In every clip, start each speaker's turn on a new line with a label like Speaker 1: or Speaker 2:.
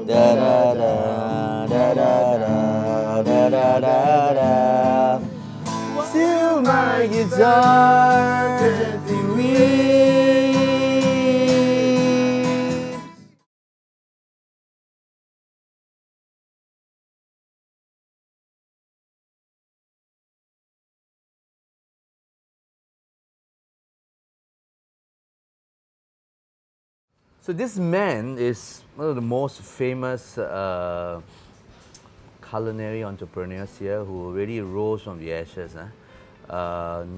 Speaker 1: Da da da da da da da da da da. Still my guitar gently weeps. So this man is one of the most famous culinary entrepreneurs here who really rose from the ashes.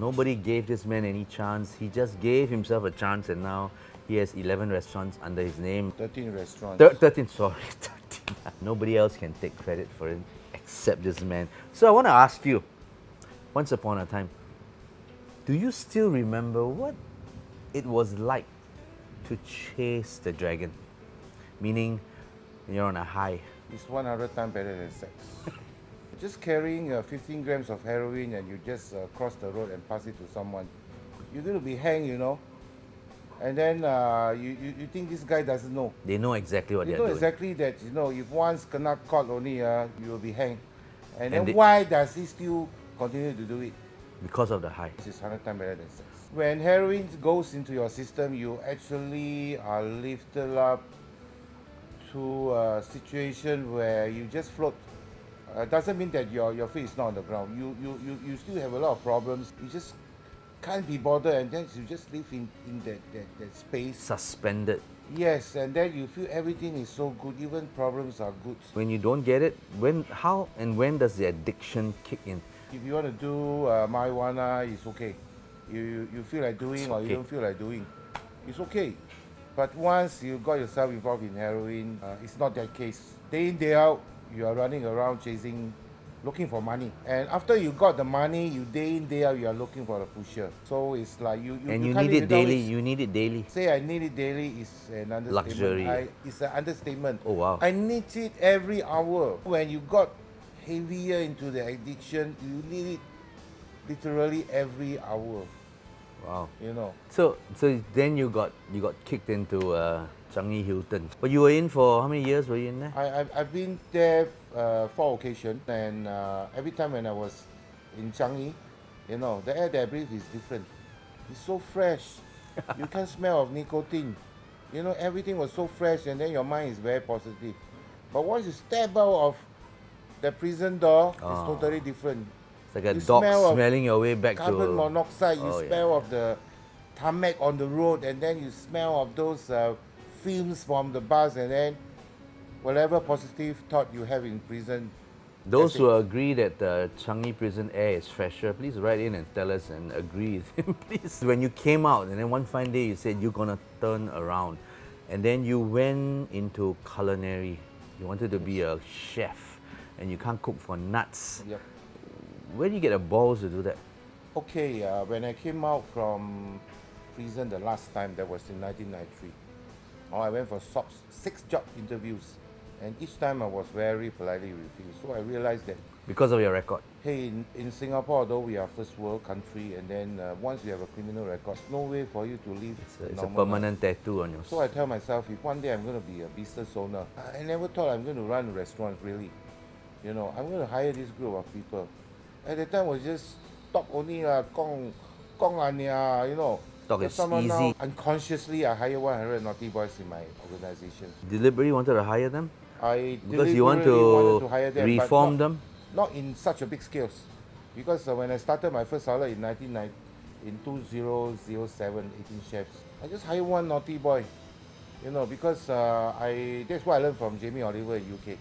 Speaker 1: Nobody gave this man any chance. He just gave himself a chance, and now he has 11 restaurants under his name.
Speaker 2: 13 restaurants.
Speaker 1: 13, sorry, 13. Nobody else can take credit for it except this man. So I want to ask you, once upon a time, do you still remember what it was like to chase the dragon? Meaning, you're on a high.
Speaker 2: It's 100 times better than sex. Just carrying 15 grams of heroin and you just cross the road and pass it to someone, you're going to be hanged, you know. And then you think this guy doesn't know.
Speaker 1: They know exactly what
Speaker 2: You
Speaker 1: they're
Speaker 2: know
Speaker 1: doing.
Speaker 2: exactly that, you know, if once cannot caught only, you will be hanged. And then
Speaker 1: they-
Speaker 2: why does he still continue to do it?
Speaker 1: Because of the high.
Speaker 2: This is 100 times better than sex. When heroin goes into your system, you actually are lifted up to a situation where you just float. Doesn't mean that your feet is not on the ground. You still have a lot of problems. You just can't be bothered, and then you just live in that space.
Speaker 1: Suspended.
Speaker 2: Yes, and then you feel everything is so good, even problems are good.
Speaker 1: When you don't get it, how and when does the addiction kick in?
Speaker 2: If you want to do marijuana, it's okay. You feel like doing or you
Speaker 1: okay.
Speaker 2: don't feel like doing, it's okay. But once you got yourself involved in heroin, it's not that case. Day in, day out, you are running around looking for money. And after you got the money, you day in, day out, you are looking for a pusher. So it's like you
Speaker 1: And you
Speaker 2: can't
Speaker 1: need
Speaker 2: live
Speaker 1: it
Speaker 2: without
Speaker 1: daily. You need it daily.
Speaker 2: Say I need it daily is an understatement.
Speaker 1: Luxury.
Speaker 2: It's an understatement.
Speaker 1: Oh, wow.
Speaker 2: I need it every hour. When you got heavier into the addiction, you need it literally every hour.
Speaker 1: Wow.
Speaker 2: You know.
Speaker 1: So then you got kicked into Changi Hilton. But you were in for how many years were you in there?
Speaker 2: I've been there 4 occasions, and every time when I was in Changi, you know, the air that I breathe is different. It's so fresh. You can smell of nicotine. You know, everything was so fresh, and then your mind is very positive. But once you step out of the prison door, it's totally different.
Speaker 1: It's like a
Speaker 2: You
Speaker 1: dog
Speaker 2: smell of
Speaker 1: smelling your way back
Speaker 2: Carbon
Speaker 1: to
Speaker 2: monoxide, you
Speaker 1: Oh, yeah.
Speaker 2: smell of the tarmac on the road, and then you smell of those fumes from the bus, and then whatever positive thought you have in prison.
Speaker 1: Those
Speaker 2: that's
Speaker 1: who
Speaker 2: it.
Speaker 1: agree that the Changi prison air is fresher, please write in and tell us and agree with him, please. When you came out and then one fine day you said you're gonna turn around, and then you went into culinary. You wanted to be a chef, and you can't cook for nuts.
Speaker 2: Yep.
Speaker 1: Where do you get the balls to do that?
Speaker 2: Okay, when I came out from prison the last time, that was in 1993. I went for 6 job interviews, and each time I was very politely refused. So I realized that,
Speaker 1: Because of your record.
Speaker 2: hey, in Singapore, although we are first world country, and then once you have a criminal record, there's no way for you to live
Speaker 1: It's a
Speaker 2: normal life.
Speaker 1: permanent tattoo on your
Speaker 2: So I tell myself, if one day I'm going to be a business owner, I never thought I'm going to run a restaurant, really. You know, I'm going to hire this group of people. At the time, it was just talk only, gong ania, you know.
Speaker 1: Talk
Speaker 2: But
Speaker 1: is
Speaker 2: somehow
Speaker 1: easy.
Speaker 2: now, unconsciously, I hire 100 naughty boys in my organization.
Speaker 1: Deliberately wanted to hire them?
Speaker 2: I
Speaker 1: Because you want
Speaker 2: deliberately wanted
Speaker 1: to
Speaker 2: hire them,
Speaker 1: reform
Speaker 2: but
Speaker 1: them?
Speaker 2: not in such a big scales. Because when I started my first outlet in 2007, 18 chefs, I just hired one naughty boy. You know, because that's what I learned from Jamie Oliver in UK.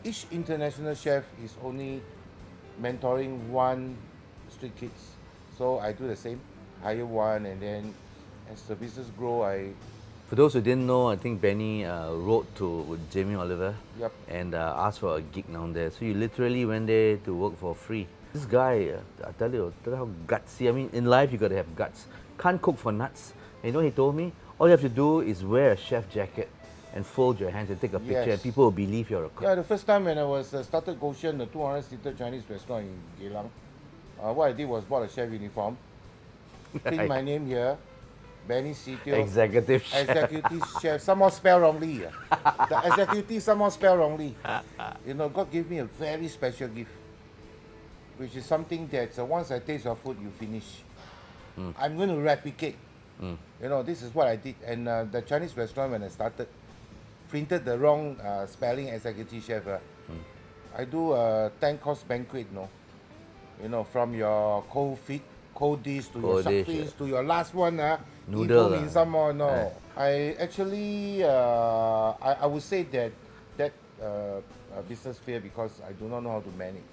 Speaker 2: Each international chef is only mentoring one street kids. So I do the same, hire one, and then as the business grow,
Speaker 1: For those who didn't know, I think Benny wrote to Jamie Oliver
Speaker 2: Yep.
Speaker 1: and asked for a gig down there. So you literally went there to work for free. This guy, I tell you how gutsy. I mean, in life you got to have guts. Can't cook for nuts. And you know what he told me? All you have to do is wear a chef jacket and fold your hands and take a picture,
Speaker 2: Yes.
Speaker 1: and people will believe you're a cook.
Speaker 2: Yeah, the first time when I was started Goshen, the 200-seater Chinese restaurant in Geylang, what I did was bought a chef uniform, print my name here, Benny Se Teo,
Speaker 1: Executive chef.
Speaker 2: executive chef, somehow spell wrongly. The executive somehow spell wrongly. You know, God gave me a very special gift, which is something that once I taste your food, you finish. I'm going to replicate. You know, this is what I did. And the Chinese restaurant, when I started, printed the wrong spelling executive chef. I do a 10-course banquet, you know, from your cold dish to your
Speaker 1: Cold
Speaker 2: shark
Speaker 1: dish,
Speaker 2: fish to your last one,
Speaker 1: Noodle,
Speaker 2: in some more, no. I actually, I would say that business failed because I do not know how to manage.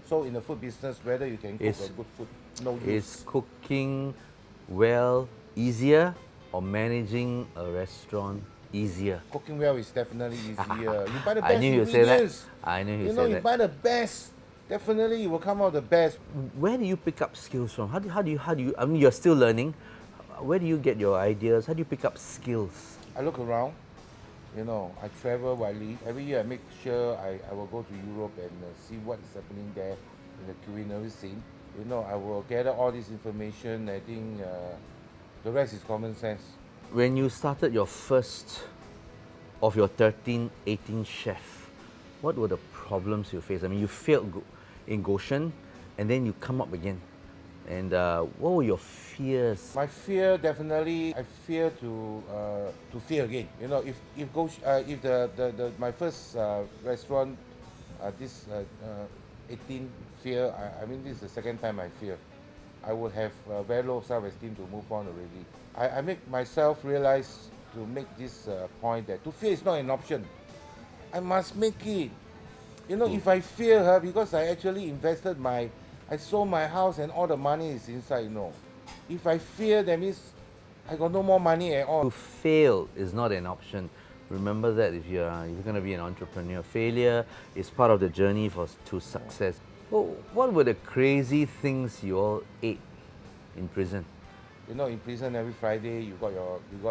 Speaker 2: So in the food business, whether you can cook
Speaker 1: Is-
Speaker 2: a good food, no
Speaker 1: Is
Speaker 2: use.
Speaker 1: cooking well easier or managing a restaurant easier?
Speaker 2: Cooking well is definitely easier. You buy the
Speaker 1: I
Speaker 2: best
Speaker 1: knew you'd say that.
Speaker 2: ingredients.
Speaker 1: I knew you'd
Speaker 2: You know,
Speaker 1: say
Speaker 2: you
Speaker 1: that.
Speaker 2: buy the best. Definitely, you will come out the best.
Speaker 1: Where do you pick up skills from? How do you? I mean, you're still learning. Where do you get your ideas? How do you pick up skills?
Speaker 2: I look around. You know, I travel widely. Every year, I make sure I will go to Europe and see what is happening there in the culinary scene. You know, I will gather all this information. I think the rest is common sense.
Speaker 1: When you started your first of your 13, 18 chef, what were the problems you faced? I mean, you failed in Goshen and then you come up again. And what were your fears?
Speaker 2: My fear, definitely, I fear to fail again. You know, if my first restaurant, this 18 fear, I mean, this is the second time I fear. I would have very low self-esteem to move on already. I make myself realize to make this point that to fear is not an option. I must make it. You know, if I fear her because I actually invested I sold my house and all the money is inside, If I fear, that means I got no more money at all.
Speaker 1: To fail is not an option. Remember that if you're going to be an entrepreneur, failure is part of the journey to success. Well, what were the crazy things you all ate in prison?
Speaker 2: You know, in prison every Friday you got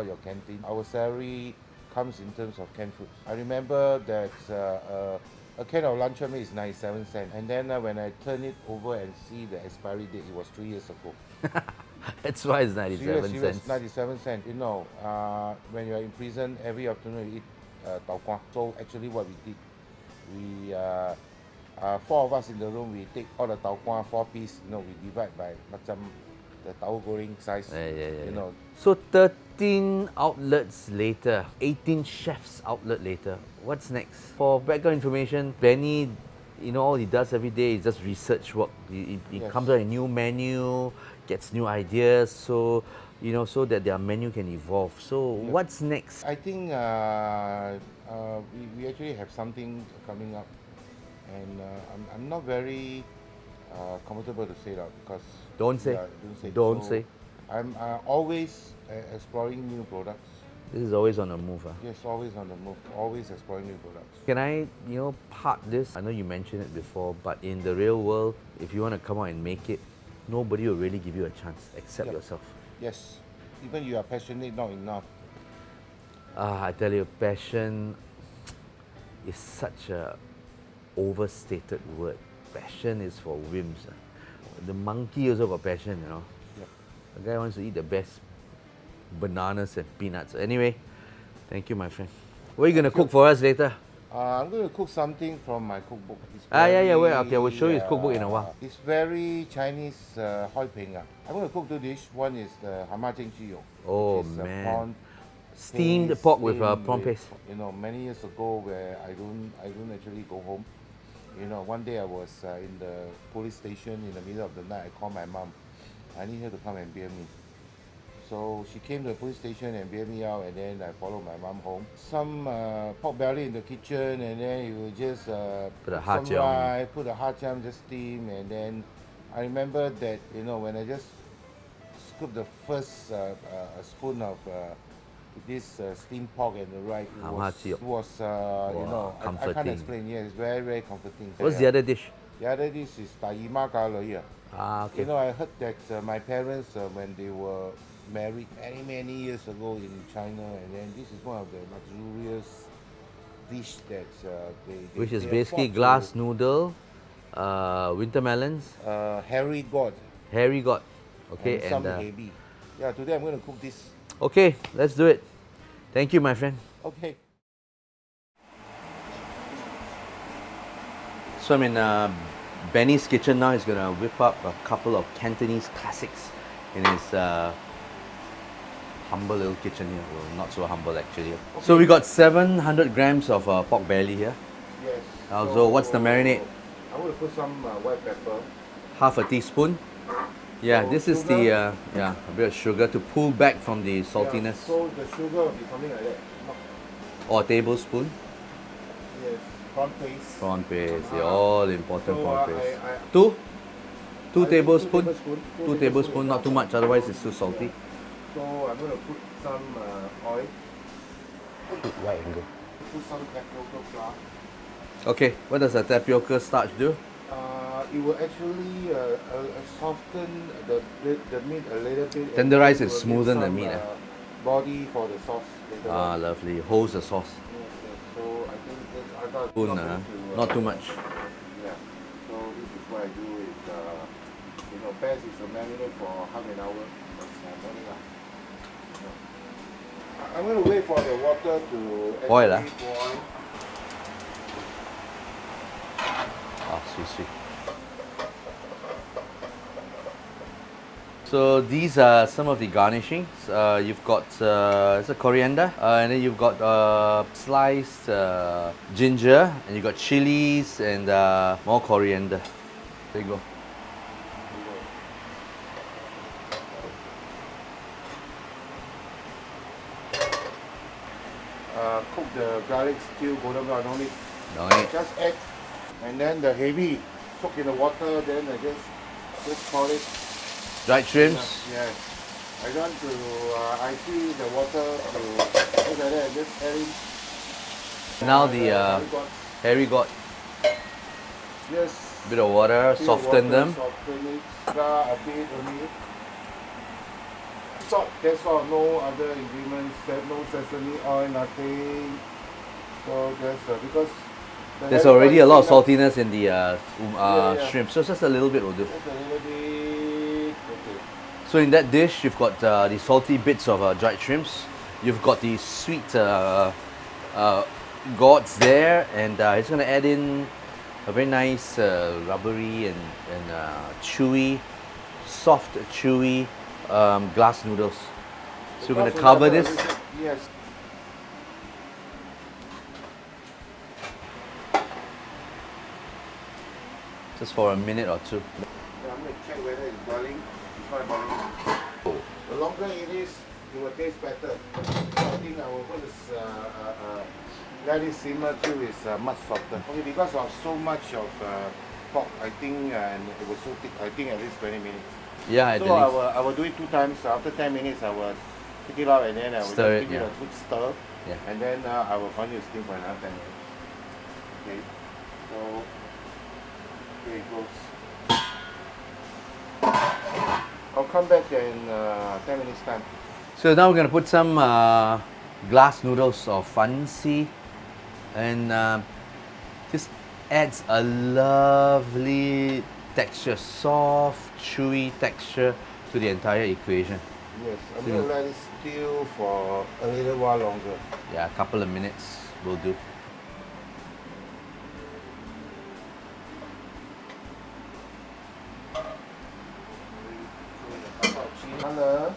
Speaker 2: your canteen. Our salary comes in terms of canned food. I remember that a can of luncheon meat is 97 cents, and then when I turn it over and see the expiry date, it was 3 years ago.
Speaker 1: That's why it's 97
Speaker 2: Serious,
Speaker 1: cents.
Speaker 2: 97 cents. You know, when you're in prison, every afternoon you eat tau kwa. So actually what we did, we four of us in the room, we take all the tau kwa, 4 piece, we divide by macam the tau goreng size.
Speaker 1: Yeah.
Speaker 2: You know.
Speaker 1: So 13 outlets later, 18 chefs outlet later, what's next? For background information, Benny, all he does every day is just research work. He
Speaker 2: Yes.
Speaker 1: comes out with a new menu, gets new ideas, so so that their menu can evolve. So what's next?
Speaker 2: I think we actually have something coming up, and I'm not very comfortable to say that because
Speaker 1: Don't say.
Speaker 2: Don't
Speaker 1: Don't say.
Speaker 2: I'm always exploring new products.
Speaker 1: This is always on the move.
Speaker 2: Yes, always on the move, always exploring new products.
Speaker 1: Can I, part this? I know you mentioned it before, but in the real world, if you want to come out and make it, nobody will really give you a chance except
Speaker 2: Yep.
Speaker 1: yourself.
Speaker 2: Yes, even you are passionate, not enough.
Speaker 1: I tell you, passion is such a overstated word. Passion is for whims. The monkey also got passion,
Speaker 2: Yep.
Speaker 1: The guy wants to eat the best bananas and peanuts. Anyway, thank you, my friend. What are you going to cook for us later?
Speaker 2: I'm going to cook something from my cookbook. It's
Speaker 1: Yeah. Well, okay, I will show you his cookbook in a while.
Speaker 2: It's very Chinese hoi ping. I'm going to cook 2 dishes. One is the hama jing jiu.
Speaker 1: Oh,
Speaker 2: which is,
Speaker 1: man.
Speaker 2: prawn
Speaker 1: Steamed
Speaker 2: paste,
Speaker 1: pork with
Speaker 2: steamed
Speaker 1: prawn
Speaker 2: with-
Speaker 1: paste.
Speaker 2: many years ago where I don't actually go home. One day I was in the police station in the middle of the night. I called my mom. I need her to come and bail me. So she came to the police station and bailed me out, and then I followed my mom home. Some pork belly in the kitchen, and then you just
Speaker 1: Put a
Speaker 2: some
Speaker 1: hacham.
Speaker 2: rice, put a hacham, just steam, and then I remember that when I just scooped the first spoon of this steamed pork and the rice, it was
Speaker 1: Wow,
Speaker 2: I can't
Speaker 1: comforting.
Speaker 2: explain. Yeah, it's very very comforting.
Speaker 1: What's the
Speaker 2: Yeah.
Speaker 1: other dish?
Speaker 2: The other dish is taima galaya.
Speaker 1: Okay.
Speaker 2: I heard that my parents, when they were married many years ago in China, and then this is one of the luxurious dish that
Speaker 1: Which is
Speaker 2: they
Speaker 1: basically
Speaker 2: afford
Speaker 1: glass noodle, winter melons,
Speaker 2: to, hairy god
Speaker 1: hairy got, okay,
Speaker 2: and some
Speaker 1: and
Speaker 2: heavy. Yeah, today I'm going to cook this.
Speaker 1: Okay, let's do it. Thank you, my friend.
Speaker 2: Okay.
Speaker 1: So I'm in Benny's kitchen now. He's gonna whip up a couple of Cantonese classics in his humble little kitchen here. Well, not so humble actually. So we got 700 grams of pork belly here.
Speaker 2: Yes.
Speaker 1: So what's the marinade?
Speaker 2: I'm going to put some white pepper.
Speaker 1: Half a teaspoon. Yeah,
Speaker 2: So
Speaker 1: this is the
Speaker 2: sugar.
Speaker 1: yeah, a bit of sugar to pull back from the saltiness.
Speaker 2: Yeah, so the sugar will be something like that.
Speaker 1: Or a tablespoon.
Speaker 2: Yes. Prawn paste.
Speaker 1: Prawn paste, the all important
Speaker 2: So,
Speaker 1: prawn paste.
Speaker 2: I-
Speaker 1: Two? Two
Speaker 2: I think
Speaker 1: tablespoon?
Speaker 2: Two
Speaker 1: Two tablespoon, not too much, otherwise it's too salty.
Speaker 2: So I'm going to put some oil.
Speaker 1: Right angle.
Speaker 2: Put some tapioca flour.
Speaker 1: Okay, what does a tapioca starch do?
Speaker 2: It will actually soften the meat a little bit. and
Speaker 1: Tenderize
Speaker 2: then
Speaker 1: and
Speaker 2: will
Speaker 1: smoothen
Speaker 2: give
Speaker 1: the
Speaker 2: some,
Speaker 1: meat,
Speaker 2: body for the sauce later
Speaker 1: Ah,
Speaker 2: on.
Speaker 1: lovely. Holds the sauce.
Speaker 2: Yes, yes. So I think this, I thought
Speaker 1: Spoon,
Speaker 2: not going to,
Speaker 1: not too much.
Speaker 2: Yeah. So this is what I do is, best is to marinate for half an hour. Morning, I'm going to wait for the water to
Speaker 1: Boil,
Speaker 2: actually boil.
Speaker 1: Ah, sweet, sweet. So these are some of the garnishings. You've got it's a coriander, and then you've got sliced ginger, and you've got chilies and more coriander. There you go.
Speaker 2: Cook the garlic still golden brown, no need.
Speaker 1: No need.
Speaker 2: Just add, and then the heavy soak in the water, then I just pour it.
Speaker 1: Dried shrimps.
Speaker 2: Yes. I don't want to, I see the water to, look at that, just add in.
Speaker 1: Now the hairy got
Speaker 2: Yes.
Speaker 1: a bit of water,
Speaker 2: Bit of
Speaker 1: soften
Speaker 2: water,
Speaker 1: them.
Speaker 2: Soften it. A bit only. Salt, that's all, no other ingredients, no sesame oil, nothing. So just because
Speaker 1: There's already a lot of
Speaker 2: salty.
Speaker 1: saltiness in the
Speaker 2: yeah.
Speaker 1: shrimp, so just a little bit will do.
Speaker 2: Just a little bit. Okay.
Speaker 1: So in that dish, you've got the salty bits of dried shrimps. You've got the sweet gourds there, and it's going to add in a very nice rubbery and chewy, soft, chewy glass noodles. So we're going to cover this
Speaker 2: Yes.
Speaker 1: just for a minute or two.
Speaker 2: I'm going to check whether it's boiling. It's not boiling. The longer it is, it will taste better. So I think I will put this, let it simmer till it's much softer. Okay, because of so much of pork, I think, and it was so thick, I think at least 20 minutes.
Speaker 1: Yeah, at
Speaker 2: So
Speaker 1: least.
Speaker 2: I will do it 2 times. After 10 minutes, I will take it out and then I will
Speaker 1: Stir
Speaker 2: just
Speaker 1: it,
Speaker 2: give it
Speaker 1: yeah.
Speaker 2: a good stir.
Speaker 1: Yeah.
Speaker 2: And then I will continue to steam for another 10 minutes. Okay. So here it goes. I'll come back in 10 minutes time.
Speaker 1: So now we're going to put some glass noodles of fancy, and just adds a lovely texture, soft, chewy texture to the entire equation.
Speaker 2: Yes, I'm going to let it stew for a little while longer.
Speaker 1: Yeah, a couple of minutes will do.
Speaker 2: Color.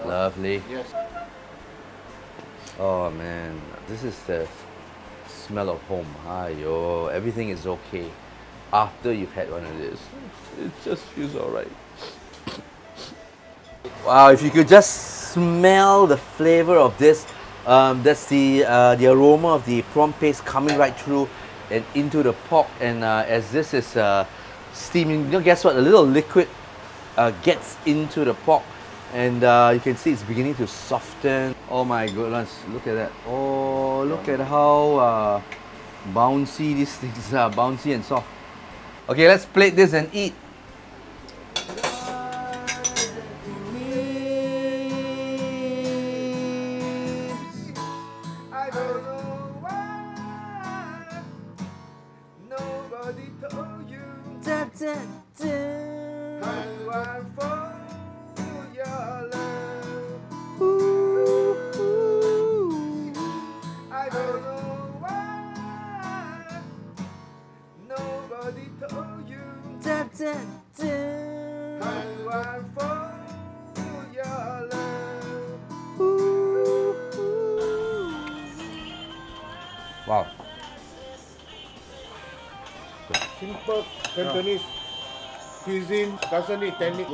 Speaker 1: Lovely.
Speaker 2: Yes.
Speaker 1: Oh man, this is the smell of home. Ayo, everything is okay after you've had one of this. It just feels alright. Wow, if you could just smell the flavor of this, that's the aroma of the prawn paste coming right through and into the pork. And as this is steaming, you know, guess what? A little liquid gets into the pork, and you can see it's beginning to soften. Oh my goodness, look at that. Oh, look at how bouncy these things are, bouncy and soft. Okay, let's plate this and eat.
Speaker 2: I don't know why nobody told you how I
Speaker 1: Wow.
Speaker 2: Simple Cantonese cuisine doesn't need technique.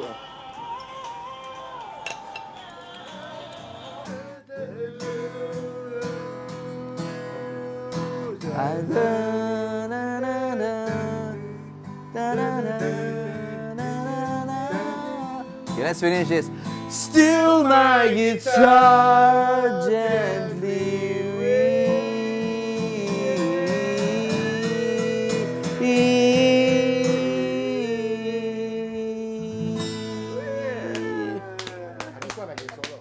Speaker 1: Okay, let's finish this. Still my guitar gently weep.
Speaker 2: This one I can solo.